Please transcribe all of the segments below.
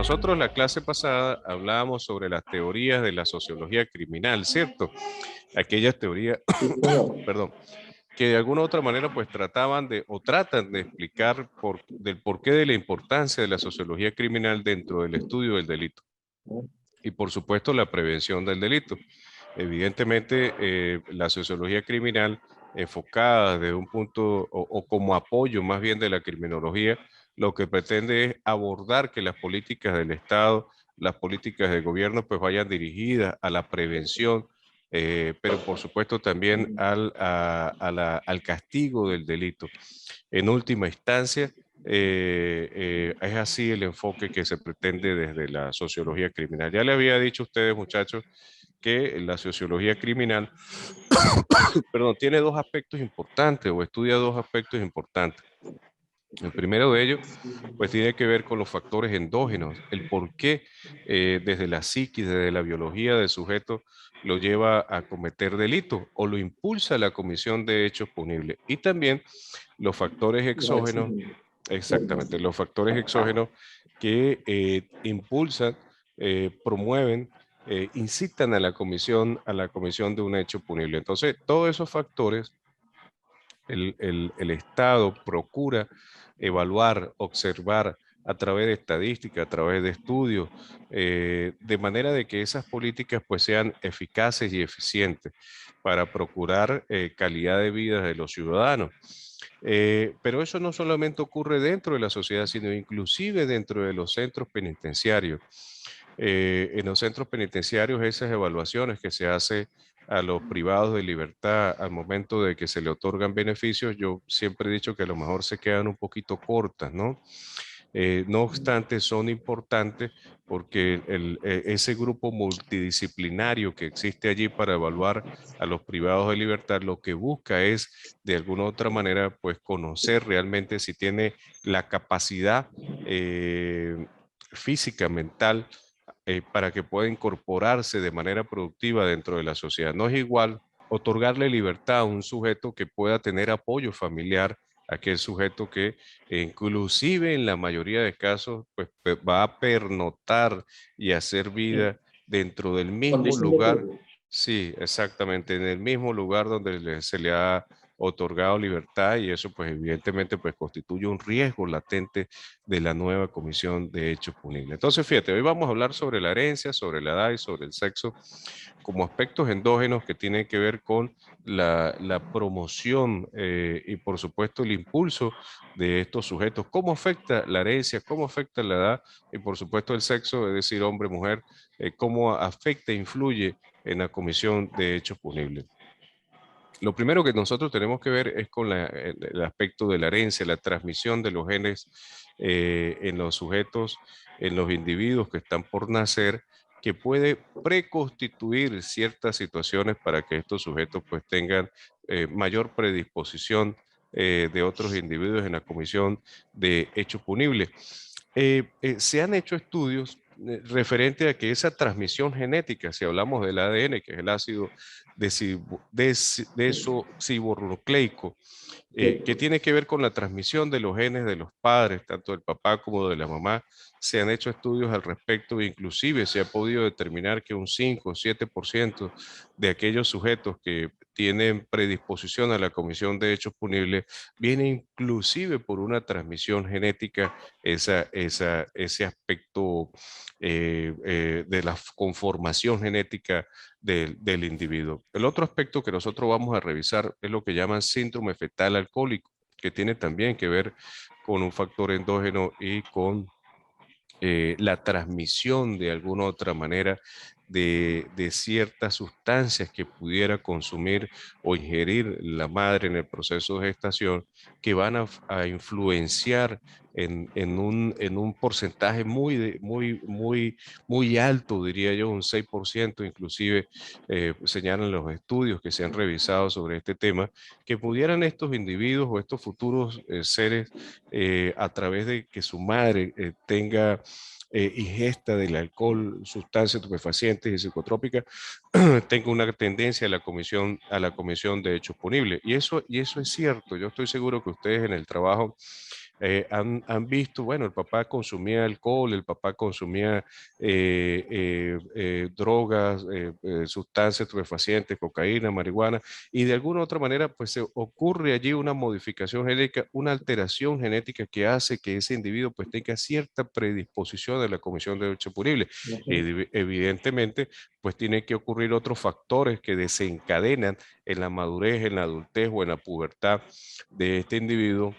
nosotros la clase pasada hablábamos sobre las teorías de la sociología criminal, ¿cierto? Aquellas teorías, Sí, señor. perdón, que de alguna u otra manera pues trataban de o tratan de explicar del porqué de la importancia de la sociología criminal dentro del estudio del delito y por supuesto la prevención del delito. Evidentemente, la sociología criminal enfocada desde un punto o como apoyo más bien de la criminología, lo que pretende es abordar que las políticas del Estado, las políticas del gobierno, pues vayan dirigidas a la prevención, pero por supuesto también al castigo del delito. En última instancia, es así el enfoque que se pretende desde la sociología criminal. Ya le había dicho a ustedes, muchachos, que la sociología criminal, perdón, tiene dos aspectos importantes o estudia dos aspectos importantes. El primero de ellos, pues tiene que ver con los factores endógenos, el por qué desde la psiquis, desde la biología del sujeto, lo lleva a cometer delitos o lo impulsa a la comisión de hechos punibles. Y también los factores Los exógenos, exógenos. exactamente, los factores exógenos que impulsan, promueven, incitan a la comisión de un hecho punible. Entonces, todos esos factores el Estado procura evaluar, observar a través de estadística, a través de estudios, de manera de que esas políticas pues sean eficaces y eficientes para procurar calidad de vida de los ciudadanos. Pero eso no solamente ocurre dentro de la sociedad, sino inclusive dentro de los centros penitenciarios. En los centros penitenciarios, esas evaluaciones que se hace a los privados de libertad al momento de que se le otorgan beneficios, yo siempre he dicho que a lo mejor se quedan un poquito cortas, ¿no? No obstante, son importantes porque ese grupo multidisciplinario que existe allí para evaluar a los privados de libertad, lo que busca es, de alguna u otra manera, pues conocer realmente si tiene la capacidad física, mental, para que pueda incorporarse de manera productiva dentro de la sociedad. No es igual otorgarle libertad a un sujeto que pueda tener apoyo familiar, a aquel sujeto que inclusive en la mayoría de casos pues, va a pernoctar y hacer Sí. vida dentro del mismo Condición de lugar. riesgo. Sí, exactamente, en el mismo lugar donde se le ha otorgado libertad y eso pues evidentemente pues constituye un riesgo latente de la nueva comisión de hechos punibles. Entonces, fíjate, hoy vamos a hablar sobre la herencia, sobre la edad y sobre el sexo como aspectos endógenos que tienen que ver con la promoción y por supuesto el impulso de estos sujetos. ¿Cómo afecta la herencia? ¿Cómo afecta la edad? Y por supuesto el sexo, es decir, hombre, mujer, cómo afecta e influye en la comisión de hechos punibles. Lo primero que nosotros tenemos que ver es con el aspecto de la herencia, la transmisión de los genes en los sujetos, en los individuos que están por nacer, que puede preconstituir ciertas situaciones para que estos sujetos pues tengan mayor predisposición de otros individuos en la comisión de hechos punibles. Se han hecho estudios referente a que esa transmisión genética, si hablamos del ADN, que es el ácido desoxirribonucleico, que Sí. tiene que ver con la transmisión de los genes de los padres, tanto del papá como de la mamá. Se han hecho estudios al respecto e inclusive se ha podido determinar que un 5 o 7% de aquellos sujetos que tienen predisposición a la comisión de hechos punibles viene inclusive por una transmisión genética ese aspecto de la conformación genética del individuo. El otro aspecto que nosotros vamos a revisar es lo que llaman síndrome fetal alcohólico, que tiene también que ver con un factor endógeno y con la transmisión de alguna otra manera de ciertas sustancias que pudiera consumir o ingerir la madre en el proceso de gestación que van a influenciar en un porcentaje muy alto, diría yo, un 6% inclusive, señalan los estudios que se han revisado sobre este tema, que pudieran estos individuos o estos futuros seres a través de que su madre tenga ingesta del alcohol, sustancias estupefacientes y psicotrópicas, tenga una tendencia a la comisión de hechos punibles. Y eso es cierto. Yo estoy seguro que ustedes en el trabajo han visto, bueno, el papá consumía alcohol, el papá consumía drogas, sustancias estupefacientes, cocaína, marihuana, y de alguna u otra manera, pues se ocurre allí una modificación genética, una alteración genética que hace que ese individuo pues tenga cierta predisposición a la comisión de hecho punible. Evidentemente, pues tiene que ocurrir otros factores que desencadenan en la madurez, en la adultez o en la pubertad de este individuo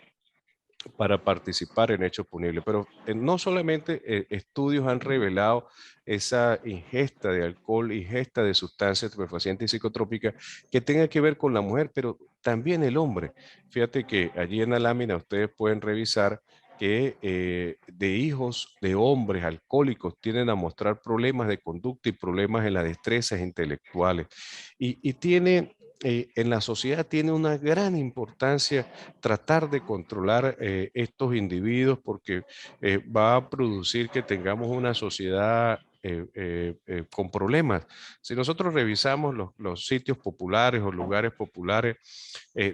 para participar en hechos punibles. Pero no solamente estudios han revelado esa ingesta de alcohol, ingesta de sustancias estupefacientes y psicotrópicas que tenga que ver con la mujer, pero también el hombre. Fíjate que allí en la lámina ustedes pueden revisar que de hijos de hombres alcohólicos tienden a mostrar problemas de conducta y problemas en las destrezas intelectuales. Y tiene, en la sociedad tiene una gran importancia tratar de controlar estos individuos porque va a producir que tengamos una sociedad con problemas. Si nosotros revisamos los sitios populares o lugares populares,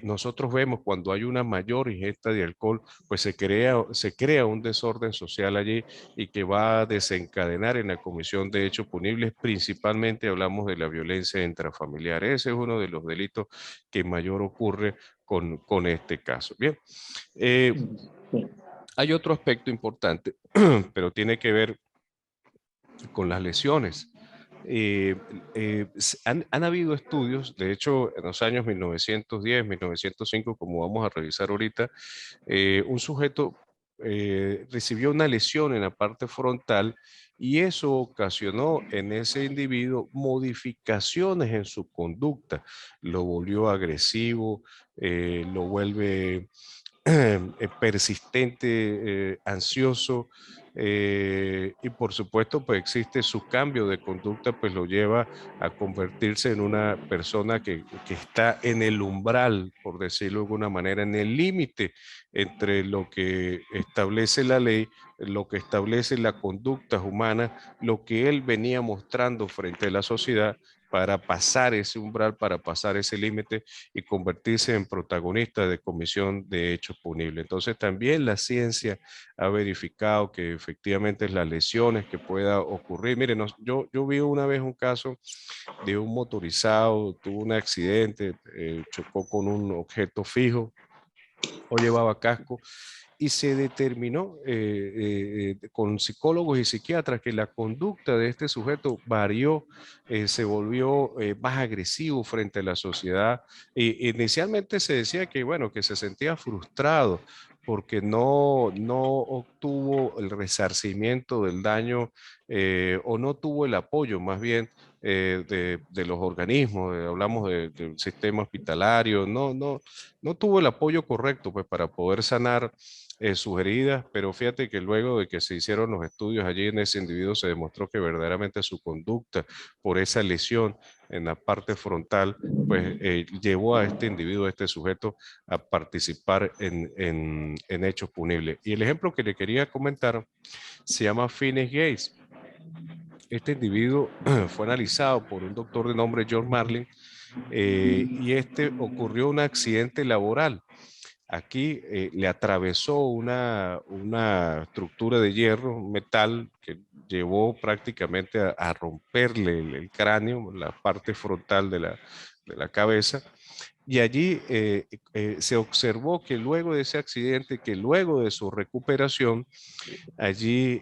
nosotros vemos cuando hay una mayor ingesta de alcohol, pues se crea un desorden social allí y que va a desencadenar en la comisión de hechos punibles. Principalmente hablamos de la violencia intrafamiliar. Ese es uno de los delitos que mayor ocurre con este caso. Bien, eh, hay otro aspecto importante, pero tiene que ver con las lesiones. Eh, han habido estudios, de hecho, en los años 1910, 1905, como vamos a revisar ahorita, un sujeto recibió una lesión en la parte frontal y eso ocasionó en ese individuo modificaciones en su conducta. Lo volvió agresivo, lo vuelve persistente, ansioso, y por supuesto, pues existe su cambio de conducta, pues lo lleva a convertirse en una persona que está en el umbral, por decirlo de alguna manera, en el límite entre lo que establece la ley, lo que establece la conducta humana, lo que él venía mostrando frente a la sociedad para pasar ese umbral, para pasar ese límite y convertirse en protagonista de comisión de hechos punibles. Entonces también la ciencia ha verificado que efectivamente las lesiones que pueda ocurrir. Miren, yo vi una vez un caso de un motorizado, tuvo un accidente, chocó con un objeto fijo o llevaba casco y se determinó con psicólogos y psiquiatras que la conducta de este sujeto varió, se volvió más agresivo frente a la sociedad. Inicialmente se decía que, bueno, que se sentía frustrado porque no obtuvo el resarcimiento del daño o no tuvo el apoyo más bien de los organismos, hablamos del sistema hospitalario, no tuvo el apoyo correcto pues, para poder sanar sus heridas, pero fíjate que luego de que se hicieron los estudios allí en ese individuo se demostró que verdaderamente su conducta por esa lesión en la parte frontal, pues llevó a este individuo, a este sujeto, a participar en hechos punibles. Y el ejemplo que le quería comentar se llama Phineas Gates. Este individuo fue analizado por un doctor de nombre John Marlin y este ocurrió un accidente laboral. Aquí le atravesó una estructura de hierro, un metal que llevó prácticamente a romperle el cráneo, la parte frontal de la cabeza. Y allí se observó que luego de ese accidente, que luego de su recuperación, allí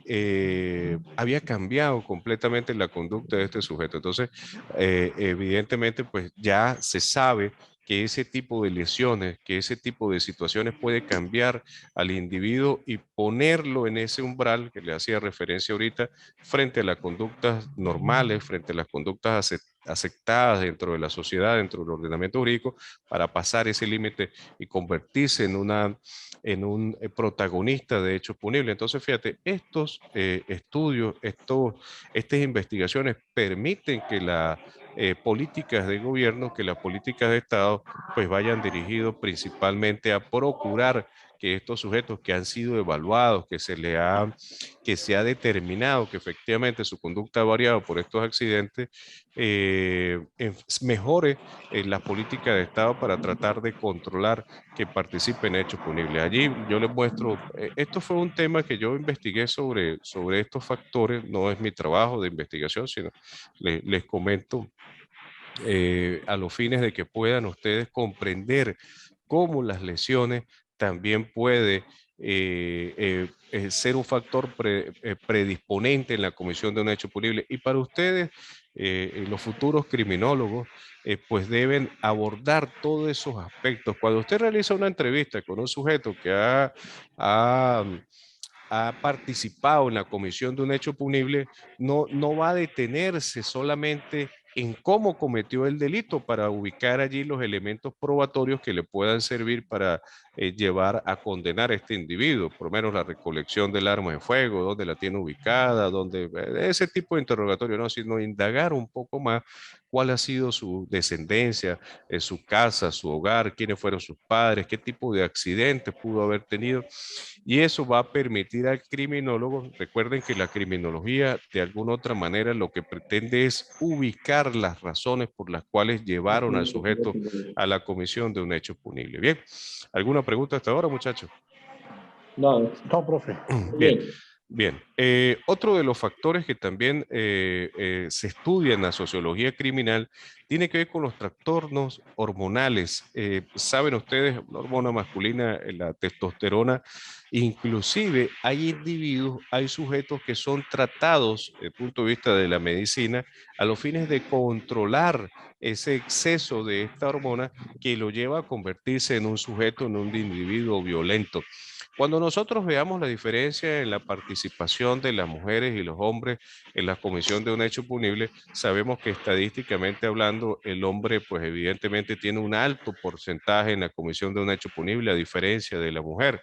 había cambiado completamente la conducta de este sujeto. Entonces, evidentemente, pues ya se sabe que ese tipo de lesiones, que ese tipo de situaciones puede cambiar al individuo y ponerlo en ese umbral que le hacía referencia ahorita, frente a las conductas normales, frente a las conductas aceptadas dentro de la sociedad, dentro del ordenamiento jurídico, para pasar ese límite y convertirse en un protagonista de hechos punibles. Entonces, fíjate, estos estudios, estas investigaciones permiten que las políticas de gobierno, que las políticas de Estado, pues vayan dirigidos principalmente a procurar que estos sujetos que han sido evaluados, que se ha determinado que efectivamente su conducta ha variado por estos accidentes, mejore la política de Estado para tratar de controlar que participen en hechos punibles. Allí yo les muestro, esto fue un tema que yo investigué sobre estos factores, no es mi trabajo de investigación, sino les comento a los fines de que puedan ustedes comprender cómo las lesiones también puede ser un factor predisponente en la comisión de un hecho punible. Y para ustedes, los futuros criminólogos, pues deben abordar todos esos aspectos. Cuando usted realiza una entrevista con un sujeto que ha ha participado en la comisión de un hecho punible, no va a detenerse solamente en cómo cometió el delito para ubicar allí los elementos probatorios que le puedan servir para llevar a condenar a este individuo, por lo menos la recolección del arma de fuego, dónde la tiene ubicada, ese tipo de interrogatorio, ¿no? Sino indagar un poco más cuál ha sido su descendencia, su casa, su hogar, quiénes fueron sus padres, qué tipo de accidentes pudo haber tenido. Y eso va a permitir al criminólogo, recuerden que la criminología de alguna otra manera lo que pretende es ubicar las razones por las cuales llevaron al sujeto a la comisión de un hecho punible. Bien, ¿alguna pregunta hasta ahora, muchachos? No, no, profe. Bien, Bien. bien. Otro de los factores que también se estudia en la sociología criminal tiene que ver con los trastornos hormonales. Saben ustedes, la hormona masculina, la testosterona, inclusive hay individuos, hay sujetos que son tratados desde el punto de vista de la medicina a los fines de controlar ese exceso de esta hormona que lo lleva a convertirse en un sujeto, en un individuo violento. Cuando nosotros veamos la diferencia en la participación de las mujeres y los hombres en la comisión de un hecho punible, sabemos que estadísticamente hablando, el hombre pues evidentemente tiene un alto porcentaje en la comisión de un hecho punible a diferencia de la mujer.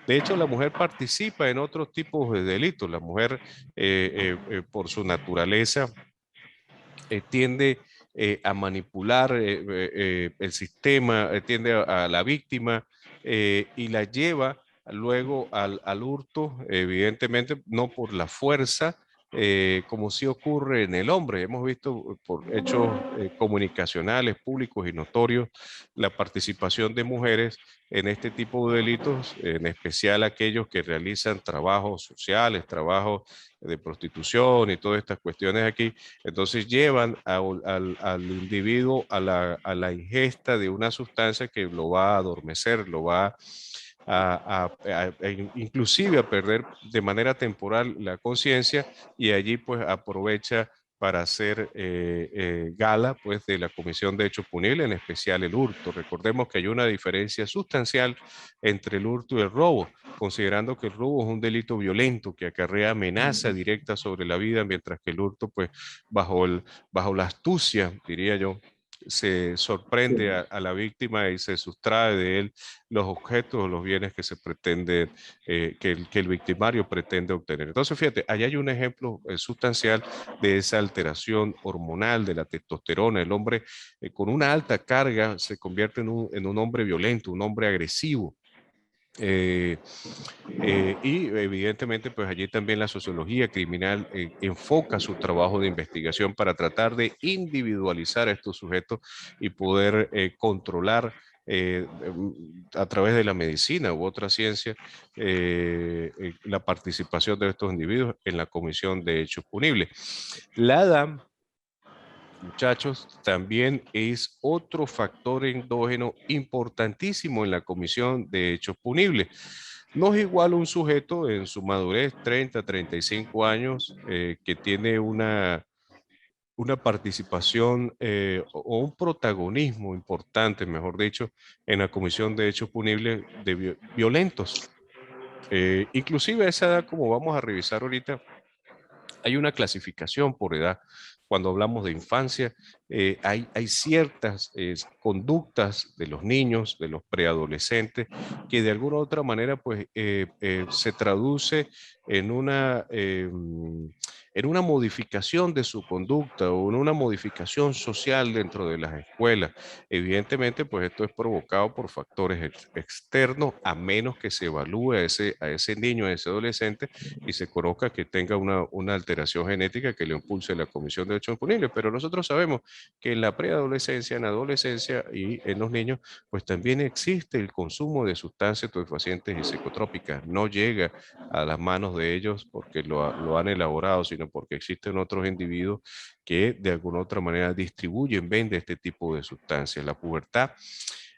De hecho, la mujer participa en otros tipos de delitos. La mujer, por su naturaleza, tiende a manipular el sistema, tiende a la víctima y la lleva luego al hurto, evidentemente no por la fuerza, como sí ocurre en el hombre. Hemos visto por hechos comunicacionales, públicos y notorios la participación de mujeres en este tipo de delitos, en especial aquellos que realizan trabajos sociales, trabajos de prostitución y todas estas cuestiones aquí. Entonces llevan al individuo a la ingesta de una sustancia que lo va a adormecer, lo va inclusive a perder de manera temporal la conciencia, y allí pues aprovecha para hacer gala pues de la comisión de hechos punibles, en especial el hurto. Recordemos que hay una diferencia sustancial entre el hurto y el robo, considerando que el robo es un delito violento que acarrea amenaza directa sobre la vida, mientras que el hurto pues bajo la astucia, diría yo, se sorprende a la víctima y se sustrae de él los objetos o los bienes que se pretende, que el victimario pretende obtener. Entonces, fíjate, allá hay un ejemplo sustancial de esa alteración hormonal de la testosterona. El hombre con una alta carga se convierte en un hombre violento, un hombre agresivo. Eh, y evidentemente, pues allí también la sociología criminal enfoca su trabajo de investigación para tratar de individualizar a estos sujetos y poder controlar a través de la medicina u otra ciencia la participación de estos individuos en la comisión de hechos punibles. La edad, muchachos, también es otro factor endógeno importantísimo en la comisión de hechos punibles. No es igual un sujeto en su madurez, 30, 35 años, que tiene una participación o un protagonismo importante, mejor dicho, en la comisión de hechos punibles violentos. Inclusive a esa edad, como vamos a revisar ahorita, hay una clasificación por edad. Cuando hablamos de infancia, hay ciertas conductas de los niños, de los preadolescentes, que de alguna u otra manera pues, se traduce en en una modificación de su conducta o en una modificación social dentro de las escuelas. Evidentemente, pues esto es provocado por factores externos, a menos que se evalúe a ese niño, a ese adolescente, y se conozca que tenga una alteración genética que le impulse la comisión de hechos impunibles. Pero nosotros sabemos que en la preadolescencia, en la adolescencia y en los niños, pues también existe el consumo de sustancias estupefacientes y psicotrópicas. No llega a las manos de ellos porque lo han elaborado, sino porque existen otros individuos que de alguna otra manera distribuyen, venden este tipo de sustancias. La pubertad,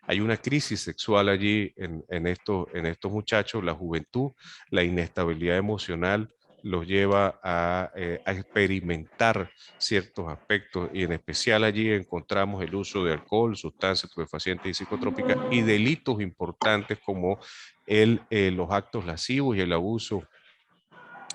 hay una crisis sexual allí en estos muchachos, la juventud, la inestabilidad emocional los lleva a experimentar ciertos aspectos y en especial allí encontramos el uso de alcohol, sustancias estupefacientes y psicotrópicas y delitos importantes como los actos lascivos y el abuso.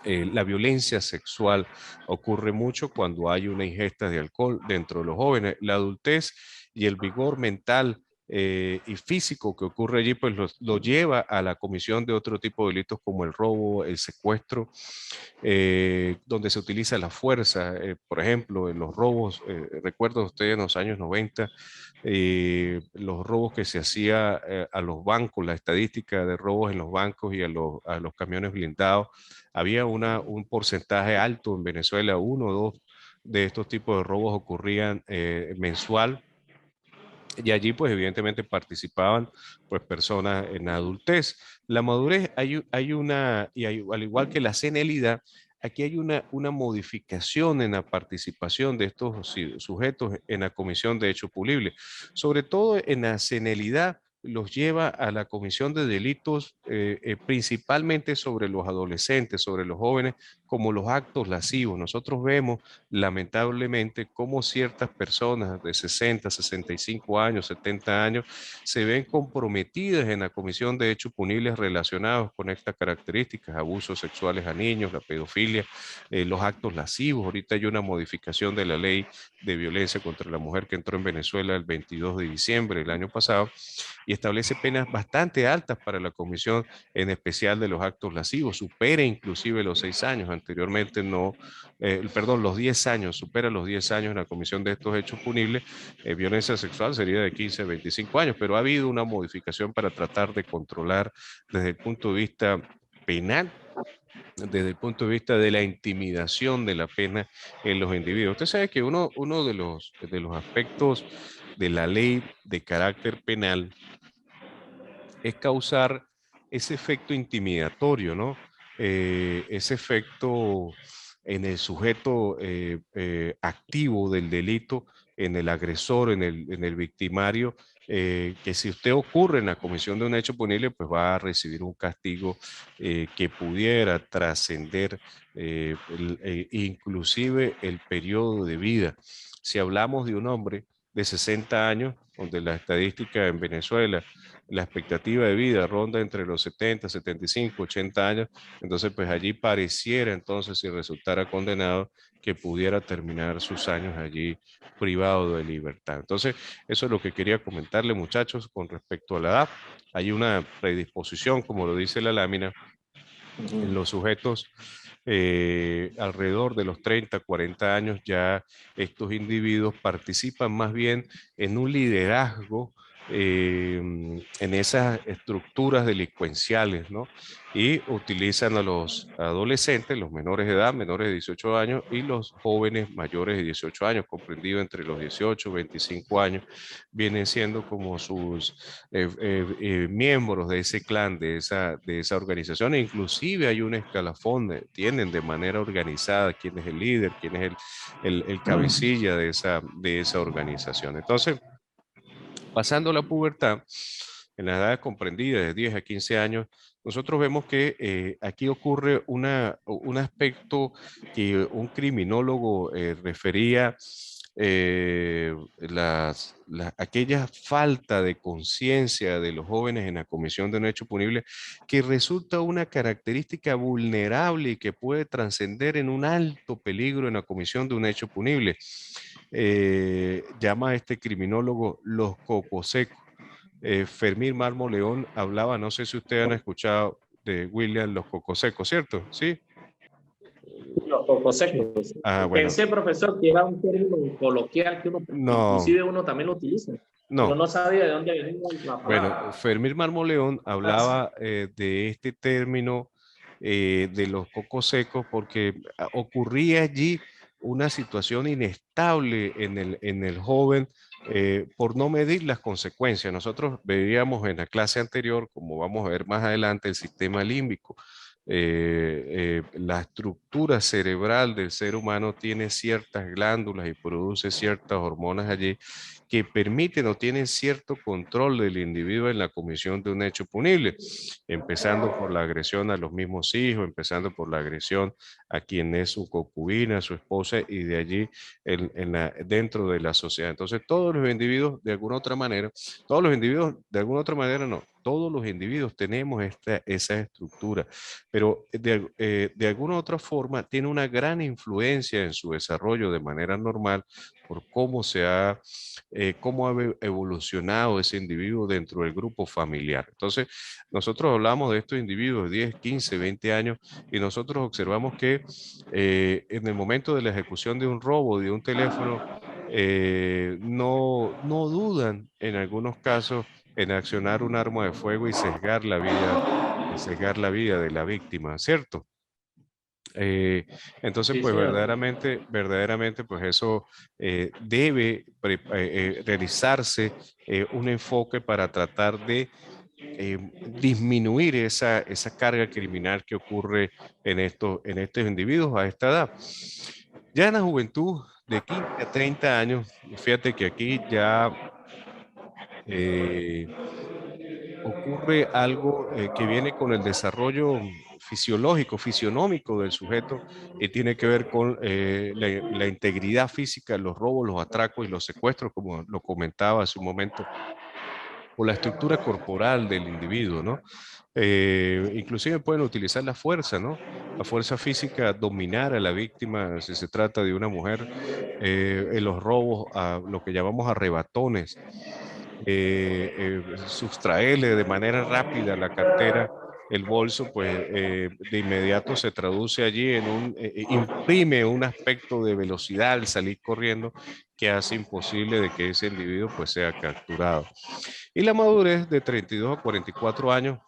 La violencia sexual ocurre mucho cuando hay una ingesta de alcohol dentro de los jóvenes. La adultez y el vigor mental y físico que ocurre allí, pues lo lleva a la comisión de otro tipo de delitos como el robo, el secuestro, donde se utiliza la fuerza. Por ejemplo, en los robos, recuerdo ustedes en los años 90, los robos que se hacía a los bancos, la estadística de robos en los bancos y a los camiones blindados, había un porcentaje alto en Venezuela, uno o dos de estos tipos de robos ocurrían mensual. Y allí, pues, evidentemente participaban, pues, personas en adultez. La madurez, hay una, al igual que la senilidad, aquí hay una modificación en la participación de estos sujetos en la comisión de hechos punibles. Sobre todo en la senilidad, los lleva a la comisión de delitos principalmente sobre los adolescentes, sobre los jóvenes, como los actos lascivos. Nosotros vemos lamentablemente cómo ciertas personas de 60, 65 años, 70 años se ven comprometidas en la comisión de hechos punibles relacionados con estas características, abusos sexuales a niños, la pedofilia, los actos lascivos. Ahorita hay una modificación de la ley de violencia contra la mujer que entró en Venezuela el 22 de diciembre del año pasado y establece penas bastante altas para la comisión, en especial de los actos lascivos, supera inclusive los 6 años, anteriormente no, perdón, los 10 años, supera los 10 años en la comisión de estos hechos punibles, violencia sexual sería de 15 a 25 años, pero ha habido una modificación para tratar de controlar desde el punto de vista penal, desde el punto de vista de la intimidación de la pena en los individuos. Usted sabe que uno de los aspectos de la ley de carácter penal es causar ese efecto intimidatorio, ¿no? Ese efecto en el sujeto activo del delito, en el agresor, en el victimario, que si usted ocurre en la comisión de un hecho punible, pues va a recibir un castigo que pudiera trascender inclusive el periodo de vida. Si hablamos de un hombre de 60 años, donde la estadística en Venezuela, la expectativa de vida ronda entre los 70, 75, 80 años, entonces pues allí pareciera entonces si resultara condenado que pudiera terminar sus años allí privado de libertad. Entonces eso es lo que quería comentarle muchachos con respecto a la edad. Hay una predisposición, como lo dice la lámina, en los sujetos alrededor de los 30, 40 años ya estos individuos participan más bien en un liderazgo en esas estructuras delincuenciales, ¿no? Y utilizan a los adolescentes, los menores de edad, menores de 18 años, y los jóvenes mayores de 18 años, comprendido entre los 18 y 25 años, vienen siendo como sus miembros de ese clan, de esa organización, e inclusive hay un escalafón, tienen de manera organizada quién es el líder, quién es el cabecilla de esa organización. Entonces, pasando la pubertad, en las edades comprendidas de 10 a 15 años, nosotros vemos que aquí ocurre un aspecto que un criminólogo refería aquella falta de conciencia de los jóvenes en la comisión de un hecho punible que resulta una característica vulnerable y que puede trascender en un alto peligro en la comisión de un hecho punible. Llama a este criminólogo los cocosecos. Fermín Mármol León hablaba, no sé si ustedes han escuchado de William los cocosecos, ¿cierto? Sí, Los cocosecos. Bueno, Pensé, profesor, que era un término coloquial que uno, no, inclusive uno también lo utiliza, pero no. no sabía de dónde venía la Bueno, palabra. Fermín Marmoleón hablaba de este término de los cocos secos porque ocurría allí una situación inestable en el joven por no medir las consecuencias. Nosotros veíamos en la clase anterior, como vamos a ver más adelante, el sistema límbico. La estructura cerebral del ser humano tiene ciertas glándulas y produce ciertas hormonas allí que permiten o tienen cierto control del individuo en la comisión de un hecho punible, empezando por la agresión a los mismos hijos, empezando por la agresión a quien es su concubina, su esposa, y de allí dentro de la sociedad. Entonces, todos los individuos, de alguna otra manera, todos los individuos, de alguna otra manera, no, todos los individuos tenemos esa estructura, pero de alguna otra forma tiene una gran influencia en su desarrollo de manera normal por cómo ha evolucionado ese individuo dentro del grupo familiar. Entonces, nosotros hablamos de estos individuos de 10, 15, 20 años y nosotros observamos que en el momento de la ejecución de un robo, de un teléfono, no dudan en algunos casos en accionar un arma de fuego y sesgar la vida de la víctima, ¿cierto? Eh, entonces, Sí, pues señor. verdaderamente, pues eso debe realizarse un enfoque para tratar de disminuir esa carga criminal que ocurre en estos individuos a esta edad. Ya en la juventud, de 15 a 30 años, fíjate que aquí ya eh, ocurre algo que viene con el desarrollo fisiológico, fisionómico del sujeto y tiene que ver con la integridad física, los robos, los atracos y los secuestros, como lo comentaba hace un momento, o la estructura corporal del individuo, ¿no? Inclusive pueden utilizar la fuerza, ¿no? La fuerza física, dominar a la víctima, si se trata de una mujer, en los robos, a lo que llamamos arrebatones, sustraerle de manera rápida la cartera, el bolso, pues de inmediato se traduce allí imprime un aspecto de velocidad al salir corriendo que hace imposible de que ese individuo pues sea capturado. Y la madurez de 32 a 44 años,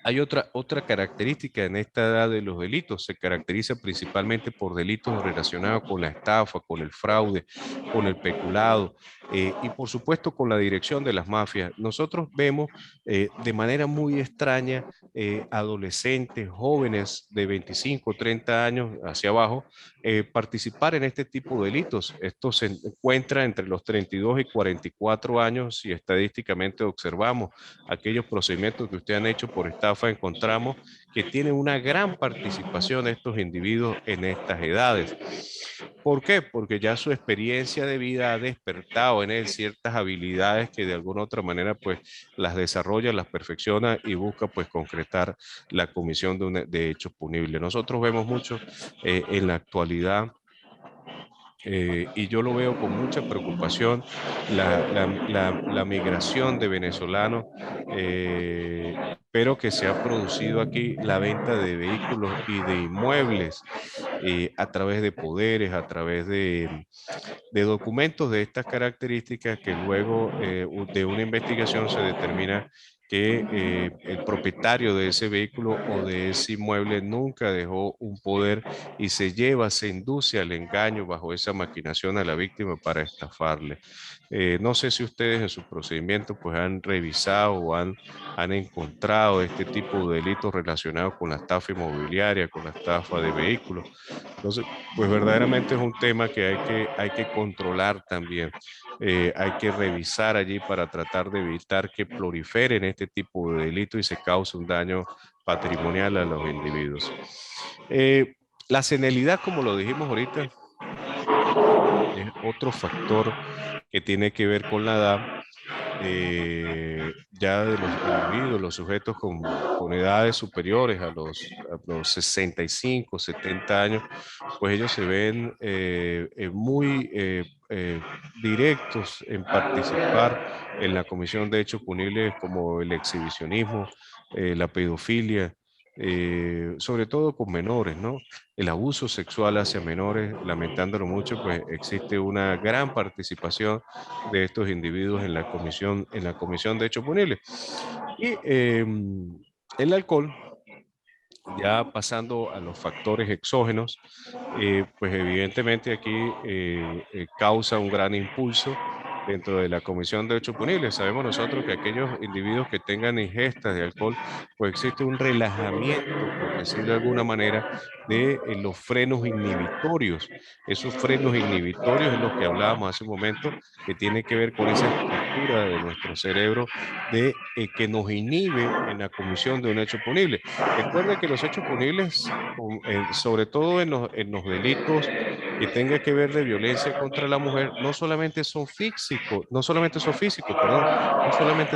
hay otra característica en esta edad de los delitos. Se caracteriza principalmente por delitos relacionados con la estafa, con el fraude, con el peculado y por supuesto con la dirección de las mafias. Nosotros vemos de manera muy extraña adolescentes, jóvenes de 25, 30 años hacia abajo participar en este tipo de delitos. Esto se encuentra entre los 32 y 44 años si estadísticamente observamos aquellos procedimientos que ustedes han hecho por estafa, encontramos que tienen una gran participación estos individuos en estas edades. ¿Por qué? Porque ya su experiencia de vida ha despertado en él ciertas habilidades que de alguna otra manera pues las desarrolla, las perfecciona y busca pues concretar la comisión de hechos punibles. Nosotros vemos mucho en la actualidad y yo lo veo con mucha preocupación, la migración de venezolanos, pero que se ha producido aquí la venta de vehículos y de inmuebles a través de poderes, a través de documentos de estas características que luego de una investigación se determina que el propietario de ese vehículo o de ese inmueble nunca dejó un poder y se induce al engaño bajo esa maquinación a la víctima para estafarle. No sé si ustedes en su procedimiento pues han revisado o han encontrado este tipo de delitos relacionados con la estafa inmobiliaria, con la estafa de vehículos. Entonces, pues verdaderamente es un tema que hay que controlar también. Hay que revisar allí para tratar de evitar que proliferen este tipo de delitos y se cause un daño patrimonial a los individuos. La senilidad, como lo dijimos ahorita, es otro factor que tiene que ver con la edad ya de los individuos, los sujetos con edades superiores a los 65, 70 años, pues ellos se ven muy directos en participar en la comisión de hechos punibles como el exhibicionismo, la pedofilia, sobre todo con menores, ¿no? El abuso sexual hacia menores, lamentándolo mucho, pues existe una gran participación de estos individuos en la comisión de hechos punibles. Y el alcohol, ya pasando a los factores exógenos, pues evidentemente aquí causa un gran impulso dentro de la comisión de hechos punibles. Sabemos nosotros que aquellos individuos que tengan ingestas de alcohol, pues existe un relajamiento, por decirlo de alguna manera, de los frenos inhibitorios. Esos frenos inhibitorios es lo que hablábamos hace un momento, que tiene que ver con esa estructura de nuestro cerebro de que nos inhibe en la comisión de un hecho punible. Recuerde que los hechos punibles, sobre todo en los delitos que tenga que ver de violencia contra la mujer, no solamente son físicos, perdón, no solamente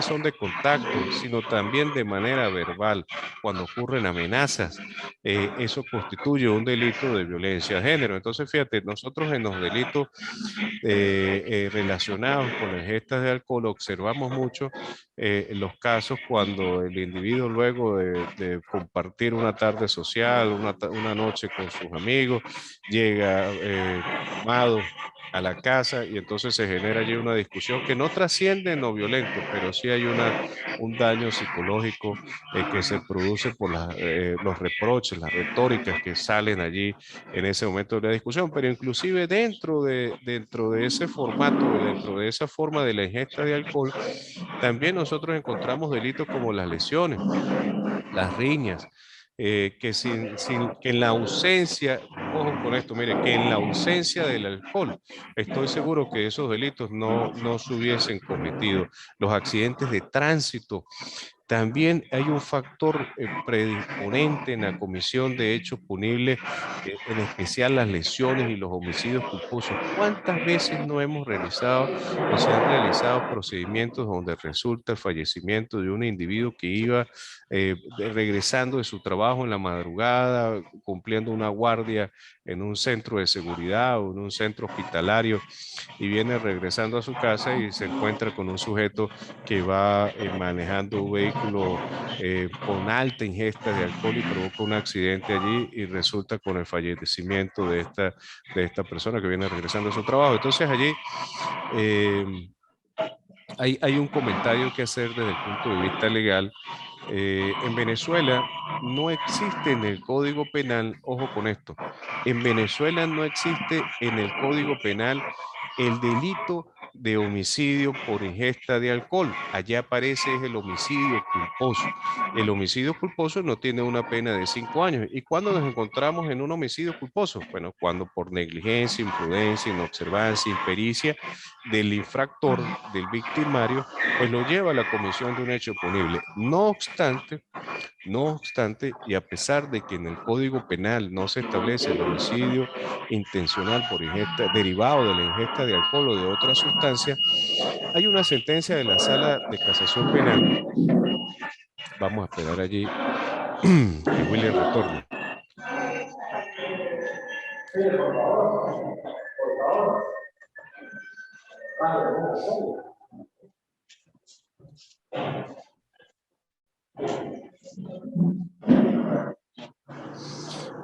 son de contacto, sino también de manera verbal. Cuando ocurren amenazas, eso constituye un delito de violencia de género. Entonces, fíjate, nosotros en los delitos relacionados con las ingestas de alcohol observamos mucho los casos cuando el individuo luego de compartir una tarde social, una noche con sus amigos, llega tomado a la casa y entonces se genera allí una discusión que no trasciende en lo violento, pero sí hay un daño psicológico que se produce por los reproches, las retóricas que salen allí en ese momento de la discusión, pero inclusive dentro de ese formato, dentro de esa forma de la ingesta de alcohol, también nosotros encontramos delitos como las lesiones, las riñas, que en la ausencia, ojo con esto, mire, que en la ausencia del alcohol, estoy seguro que esos delitos no se hubiesen cometido. Los accidentes de tránsito, también hay un factor predisponente en la comisión de hechos punibles, en especial las lesiones y los homicidios culposos. ¿Cuántas veces no hemos realizado o se han realizado procedimientos donde resulta el fallecimiento de un individuo que iba regresando de su trabajo en la madrugada, cumpliendo una guardia en un centro de seguridad o en un centro hospitalario y viene regresando a su casa y se encuentra con un sujeto que va manejando un vehículo con alta ingesta de alcohol y provoca un accidente allí y resulta con el fallecimiento de esta persona que viene regresando a su trabajo? Entonces allí eh, hay un comentario que hacer desde el punto de vista legal. En Venezuela no existe en el Código Penal, ojo con esto, en Venezuela no existe en el Código Penal el delito de homicidio por ingesta de alcohol. Allá aparece el homicidio culposo. El homicidio culposo no tiene una pena de 5 años. ¿Y cuándo nos encontramos en un homicidio culposo? Bueno, cuando por negligencia, imprudencia, inobservancia, impericia del infractor, del victimario, pues lo lleva a la comisión de un hecho punible. No obstante, y a pesar de que en el Código Penal no se establece el homicidio intencional por ingesta, derivado de la ingesta de alcohol o de otra sustancia, hay una sentencia de la Sala de Casación Penal. Vamos a esperar allí que William retorne.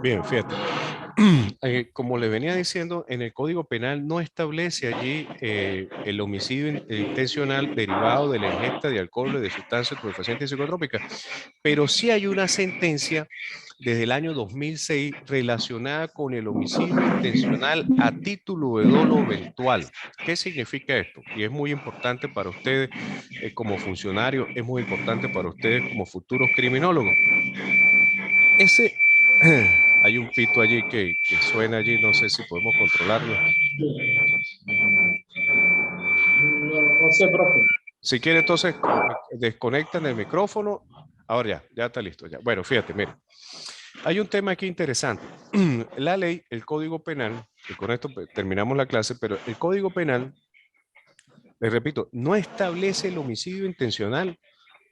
Bien, fíjate. Como le venía diciendo, en el Código Penal no establece allí el homicidio intencional derivado de la ingesta de alcohol o de sustancias estupefacientes y psicotrópicas, pero sí hay una sentencia desde el año 2006 relacionada con el homicidio intencional a título de dolo eventual. ¿Qué significa esto? Y es muy importante para ustedes como funcionarios, es muy importante para ustedes como futuros criminólogos. Hay un pito allí que suena allí, no sé si podemos controlarlo. No sé, profe. Si quiere, entonces desconectan el micrófono. Ahora ya está listo. Ya. Bueno, fíjate, mire. Hay un tema aquí interesante. La ley, el Código Penal, y con esto terminamos la clase, pero el Código Penal, les repito, no establece el homicidio intencional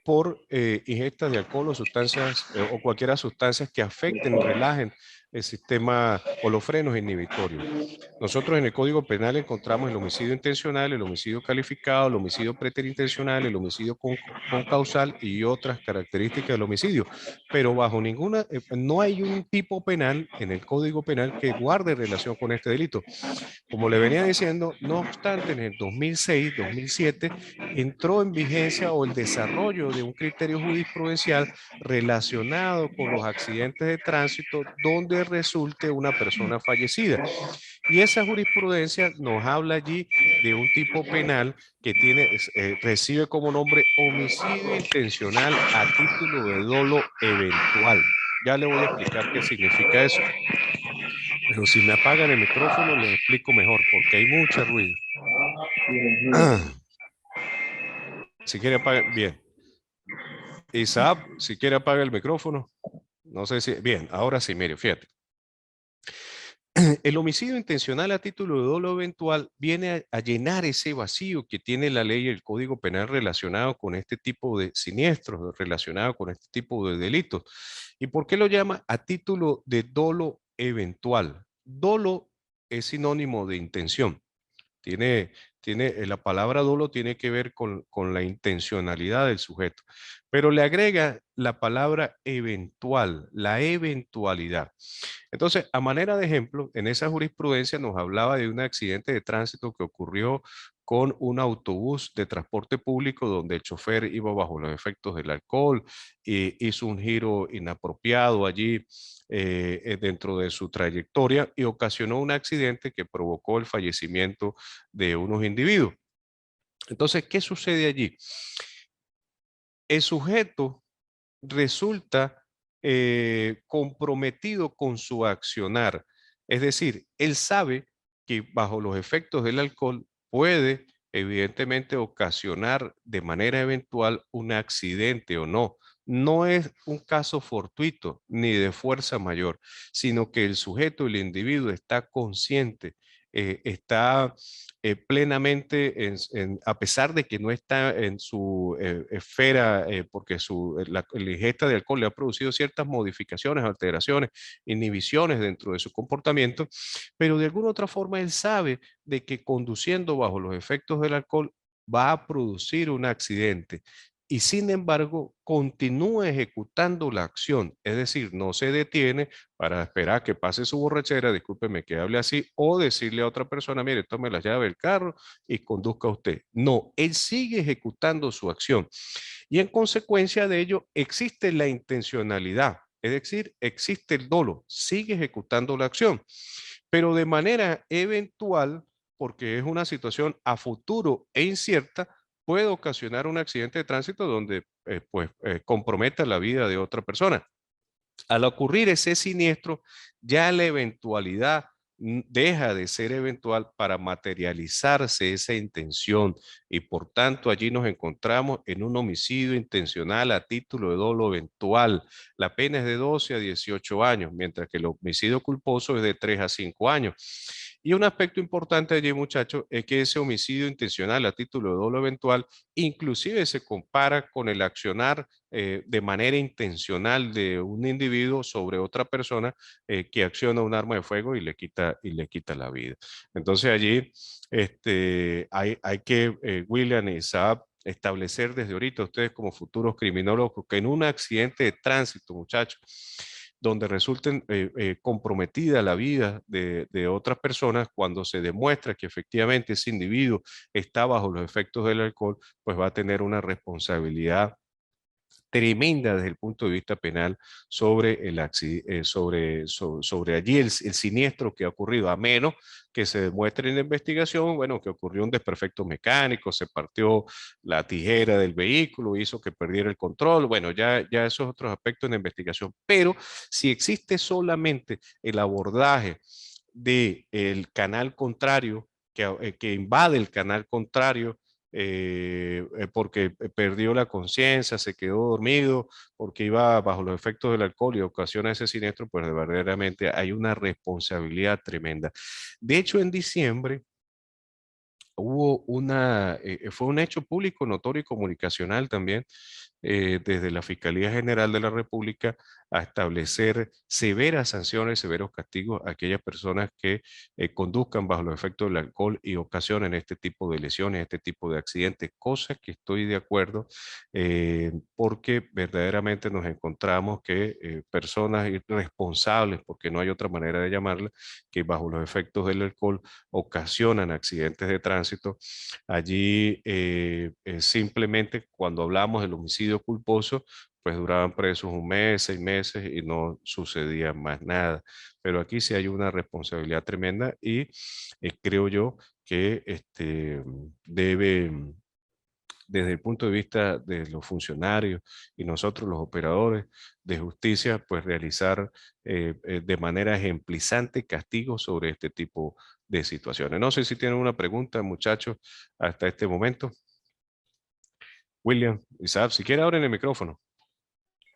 por ingestas de alcohol o sustancias o cualquiera sustancias que afecten, relajen el sistema o los frenos inhibitorios. Nosotros en el Código Penal encontramos el homicidio intencional, el homicidio calificado, el homicidio preterintencional, el homicidio concausal y otras características del homicidio, pero bajo ninguna, no hay un tipo penal en el Código Penal que guarde relación con este delito. Como le venía diciendo, no obstante, en el 2006, 2007, entró en vigencia o el desarrollo de un criterio jurisprudencial relacionado con los accidentes de tránsito donde resulte una persona fallecida. Y esa jurisprudencia nos habla allí de un tipo penal que recibe como nombre homicidio intencional a título de dolo eventual. Ya le voy a explicar qué significa eso. Pero si me apagan el micrófono, les explico mejor, porque hay mucho ruido. Si quiere apagar, bien. Isaac, si quiere apaga el micrófono. No sé si, bien, ahora sí, mire, fíjate. El homicidio intencional a título de dolo eventual viene a llenar ese vacío que tiene la ley y el Código Penal relacionado con este tipo de siniestros, relacionado con este tipo de delitos. ¿Y por qué lo llama a título de dolo eventual? Dolo es sinónimo de intención. La palabra dolo tiene que ver con la intencionalidad del sujeto, pero le agrega la palabra eventual, la eventualidad. Entonces, a manera de ejemplo, en esa jurisprudencia nos hablaba de un accidente de tránsito que ocurrió con un autobús de transporte público donde el chofer iba bajo los efectos del alcohol y hizo un giro inapropiado allí dentro de su trayectoria y ocasionó un accidente que provocó el fallecimiento de unos individuos. Entonces, ¿qué sucede allí? El sujeto resulta comprometido con su accionar. Es decir, él sabe que bajo los efectos del alcohol puede evidentemente ocasionar de manera eventual un accidente o no. No es un caso fortuito ni de fuerza mayor, sino que el sujeto, el individuo está consciente, está plenamente, a pesar de que no está en su esfera, porque la ingesta de alcohol le ha producido ciertas modificaciones, alteraciones, inhibiciones dentro de su comportamiento, pero de alguna otra forma él sabe de que conduciendo bajo los efectos del alcohol va a producir un accidente y sin embargo continúa ejecutando la acción, es decir, no se detiene para esperar que pase su borrachera, discúlpeme que hable así, o decirle a otra persona, mire, tome la llave del carro y conduzca usted. No, él sigue ejecutando su acción y en consecuencia de ello existe la intencionalidad, es decir, existe el dolo, sigue ejecutando la acción, pero de manera eventual, porque es una situación a futuro e incierta, puede ocasionar un accidente de tránsito donde comprometa la vida de otra persona. Al ocurrir ese siniestro, ya la eventualidad deja de ser eventual para materializarse esa intención y por tanto allí nos encontramos en un homicidio intencional a título de dolo eventual. La pena es de 12 a 18 años, mientras que el homicidio culposo es de 3 a 5 años. Y un aspecto importante allí, muchachos, es que ese homicidio intencional a título de dolo eventual inclusive se compara con el accionar de manera intencional de un individuo sobre otra persona que acciona un arma de fuego y le quita la vida. Entonces allí hay que, William y Saab, establecer desde ahorita ustedes como futuros criminólogos que en un accidente de tránsito, muchachos, donde resulten comprometida la vida de otras personas, cuando se demuestra que efectivamente ese individuo está bajo los efectos del alcohol, pues va a tener una responsabilidad tremenda desde el punto de vista penal sobre, sobre allí el siniestro que ha ocurrido, a menos que se demuestre en la investigación, bueno, que ocurrió un desperfecto mecánico, se partió la tijera del vehículo, hizo que perdiera el control, bueno, ya esos otros aspectos en la investigación, pero si existe solamente el abordaje del canal contrario, que invade el canal contrario, porque perdió la conciencia, se quedó dormido, porque iba bajo los efectos del alcohol y ocasiona ese siniestro, pues verdaderamente hay una responsabilidad tremenda. De hecho, en diciembre hubo fue un hecho público, notorio y comunicacional también, desde la Fiscalía General de la República a establecer severas sanciones, severos castigos a aquellas personas que conduzcan bajo los efectos del alcohol y ocasionen este tipo de lesiones, este tipo de accidentes, cosas que estoy de acuerdo, porque verdaderamente nos encontramos que personas irresponsables, porque no hay otra manera de llamarla, que bajo los efectos del alcohol ocasionan accidentes de tránsito. Allí simplemente cuando hablamos del homicidio culposo, pues duraban presos un mes, 6 meses y no sucedía más nada. Pero aquí sí hay una responsabilidad tremenda y creo yo que debe, desde el punto de vista de los funcionarios y nosotros los operadores de justicia, pues realizar de manera ejemplizante castigos sobre este tipo de situaciones. No sé si tienen una pregunta, muchachos, hasta este momento. William, Isaac, si quiere abren el micrófono.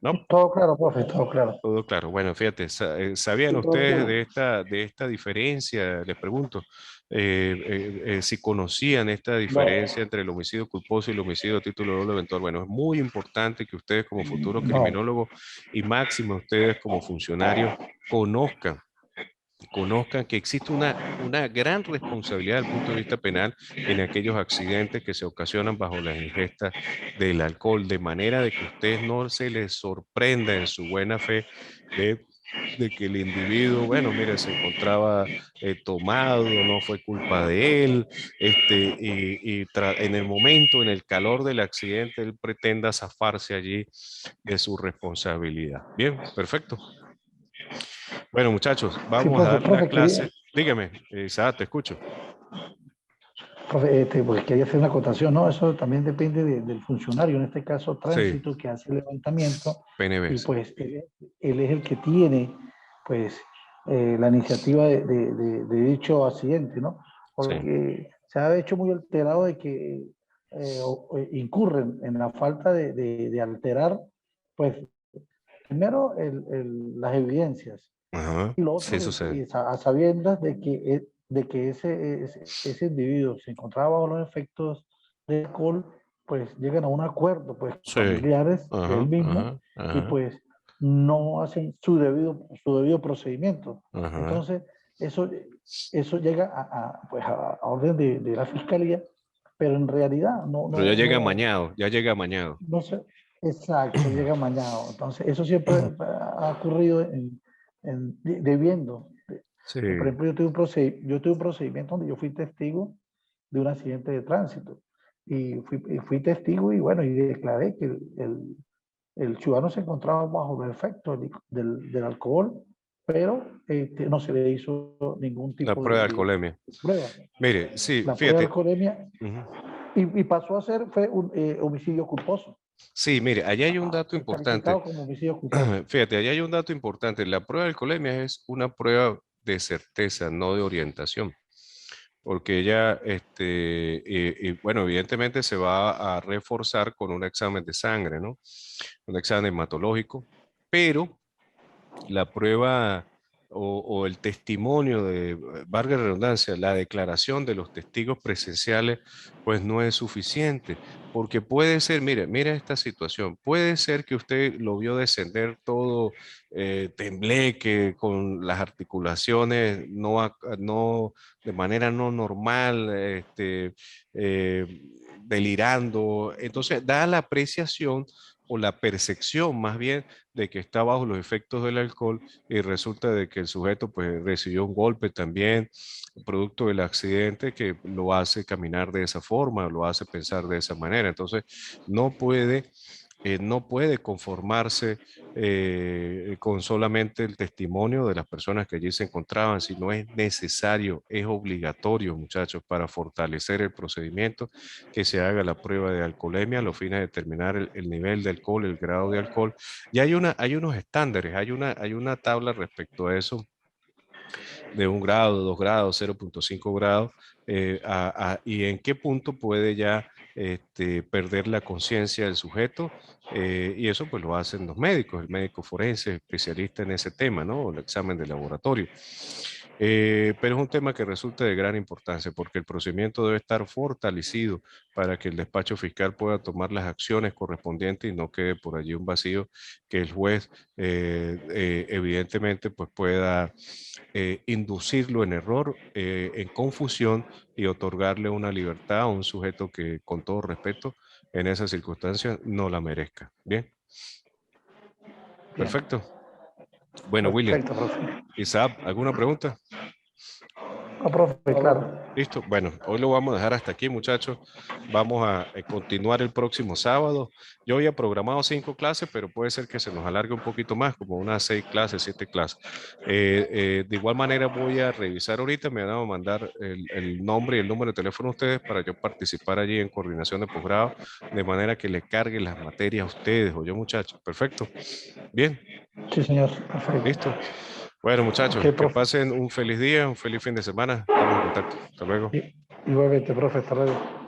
¿No? Todo claro, profe, todo claro. Todo claro. Bueno, fíjate, ¿sabían Sí, todo ustedes claro. de esta diferencia? Les pregunto, si conocían esta No, diferencia entre el homicidio culposo y el homicidio a título dolo eventual. Bueno, es muy importante que ustedes como futuros No, criminólogos y máximo ustedes como funcionarios conozcan que existe una gran responsabilidad desde el punto de vista penal en aquellos accidentes que se ocasionan bajo la ingesta del alcohol, de manera de que ustedes no se les sorprenda en su buena fe de que el individuo, bueno, mire, se encontraba tomado, no fue culpa de él, en el momento, en el calor del accidente, él pretenda zafarse allí de su responsabilidad. Bien, perfecto. Bueno, muchachos, sí, vamos a profe, dar la profe, quería, clase. Dígame, Isaac, te escucho. profe, porque quería hacer una acotación, ¿no? Eso también depende del funcionario, en este caso Sí, tránsito, que hace el levantamiento y PNVs. pues él es el que tiene pues la iniciativa de dicho accidente, ¿no? Sí. Porque se ha hecho muy alterado de que incurren en la falta de alterar, pues primero las evidencias. Ajá. Y lo Sí, otro, sucede. a sabiendas de que ese individuo se encontraba bajo los efectos de alcohol, pues llegan a un acuerdo, pues Sí. familiares de él Ajá, mismo, ajá, y ajá, pues no hacen su debido procedimiento. ajá. Entonces, eso, eso llega pues a orden de la fiscalía, pero en realidad Pero ya llega amañado. no sé, exacto, llega mañana. Entonces, eso siempre ha ocurrido debiendo. Sí. Por ejemplo, yo tuve un procedimiento donde yo fui testigo de un accidente de tránsito. Y fui testigo y bueno, y declaré que el ciudadano se encontraba bajo el efecto del alcohol, pero no se le hizo ningún La tipo prueba de alcoholemia. de prueba. Mire, sí, La prueba de fíjate. alcoholemia Ujú. y pasó a ser, fue un homicidio culposo. Sí, mire, allá hay un dato Fue importante. calificado como homicidio culposo. Fíjate, allá hay un dato importante. La prueba de alcoholemia es una prueba de certeza, no de orientación. Porque ella, bueno, evidentemente se va a reforzar con un examen de sangre, ¿no? Un examen hematológico, pero la prueba o el testimonio de, valga la redundancia, la declaración de los testigos presenciales, pues no es suficiente, porque puede ser, mire esta situación, puede ser que usted lo vio descender todo tembleque, con las articulaciones no, de manera no normal, delirando, entonces da la apreciación o la percepción más bien de que está bajo los efectos del alcohol y resulta de que el sujeto pues recibió un golpe también producto del accidente que lo hace caminar de esa forma, lo hace pensar de esa manera. Entonces no puede conformarse con solamente el testimonio de las personas que allí se encontraban, sino es necesario, es obligatorio, muchachos, para fortalecer el procedimiento, que se haga la prueba de alcoholemia a los fines de determinar el nivel de alcohol, el grado de alcohol. Y hay unos estándares, hay una tabla respecto a eso de 1 grado, 2 grados, 0,5 grados, y en qué punto puede ya perder la conciencia del sujeto, y eso pues lo hacen los médicos, el médico forense, especialista en ese tema, ¿no? El examen de laboratorio. Pero es un tema que resulta de gran importancia porque el procedimiento debe estar fortalecido para que el despacho fiscal pueda tomar las acciones correspondientes y no quede por allí un vacío que el juez evidentemente pues pueda inducirlo en error, en confusión y otorgarle una libertad a un sujeto que con todo respeto en esas circunstancias no la merezca. Bien, Bien, perfecto. Bueno, William, perfecto, profe. Isaac, ¿alguna pregunta? No, profe, claro. Listo. Bueno, hoy lo vamos a dejar hasta aquí, muchachos. Vamos a continuar el próximo sábado. Yo había programado 5 clases, pero puede ser que se nos alargue un poquito más, como unas 6 clases, 7 clases. De igual manera voy a revisar ahorita, me van a mandar el nombre y el número de teléfono a ustedes para yo participar allí en coordinación de posgrado, de manera que le carguen las materias a ustedes o yo, muchachos. Perfecto. Bien, Sí, señor, perfecto. listo. Bueno, muchachos, Ok, que profe. pasen un feliz día, un feliz fin de semana. Estamos en contacto. Hasta luego. Igualmente, profe, hasta luego.